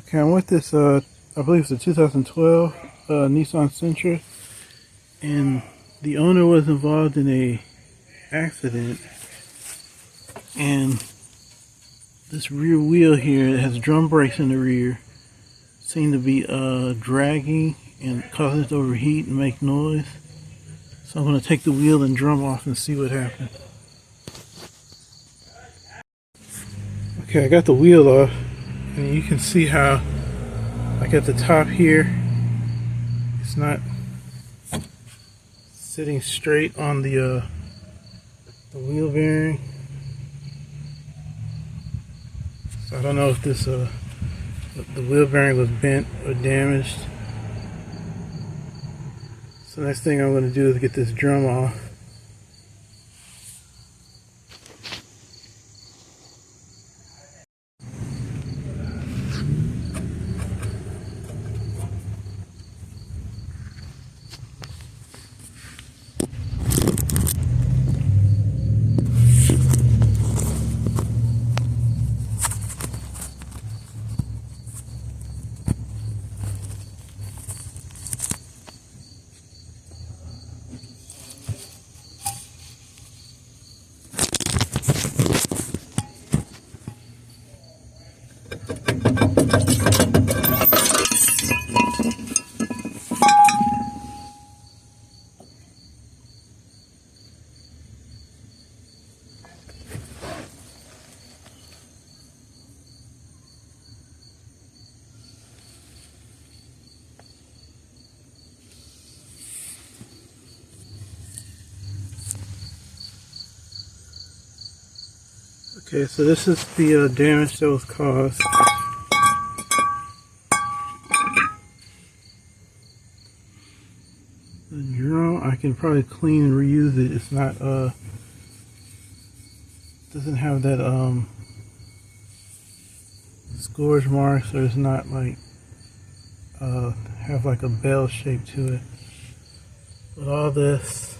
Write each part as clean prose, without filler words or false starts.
Okay, I'm with this, I believe it's a 2012 Nissan Sentra, and the owner was involved in a accident, and this rear wheel here, it has drum brakes in the rear, seem to be dragging and causing it to overheat and make noise. So I'm going to take the wheel and drum off and see what happens. Okay, I got the wheel off, and you can see how, like at the top here, it's not sitting straight on the wheel bearing. So I don't know if this the wheel bearing was bent or damaged. So next thing I'm going to do is get this drum off. Okay, so this is the damage that was caused. The drum, I can probably clean and reuse it. It's not, doesn't have that, scourge mark, so it's not like, have like a bell shape to it. But all this,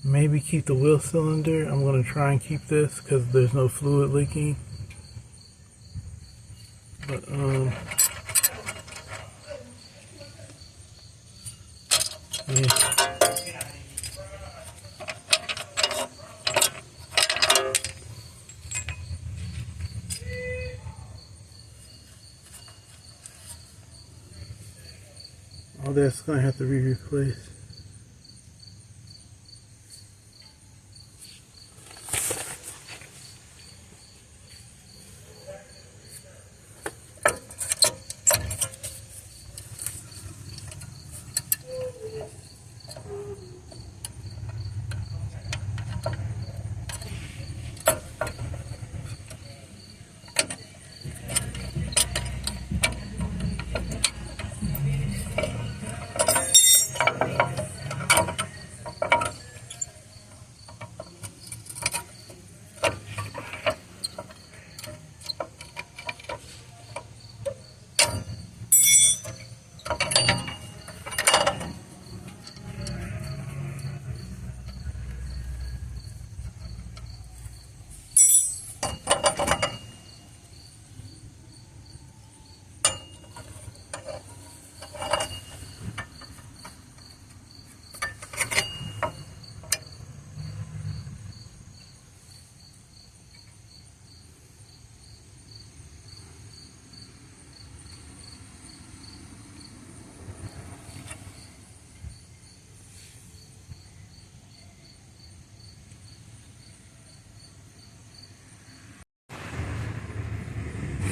maybe keep the wheel cylinder. I'm going to try and keep this because there's no fluid leaking. But yeah. All that's going to have to be replaced.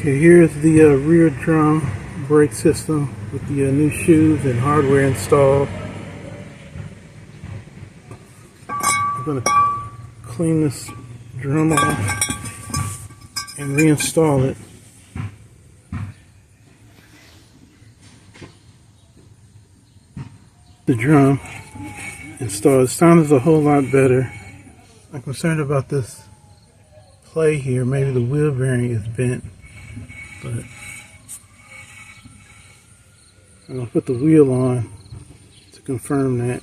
Okay, here's the rear drum brake system with the new shoes and hardware installed. I'm going to clean this drum off and reinstall it. The drum installed. It sounds a whole lot better. I'm concerned about this play here. Maybe the wheel bearing is bent. But I'm going to put the wheel on to confirm that.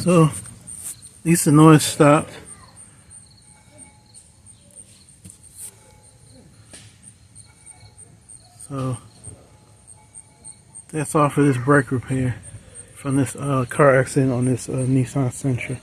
So At least the noise stopped. So that's all for this brake repair from this car accident on this Nissan Sentra.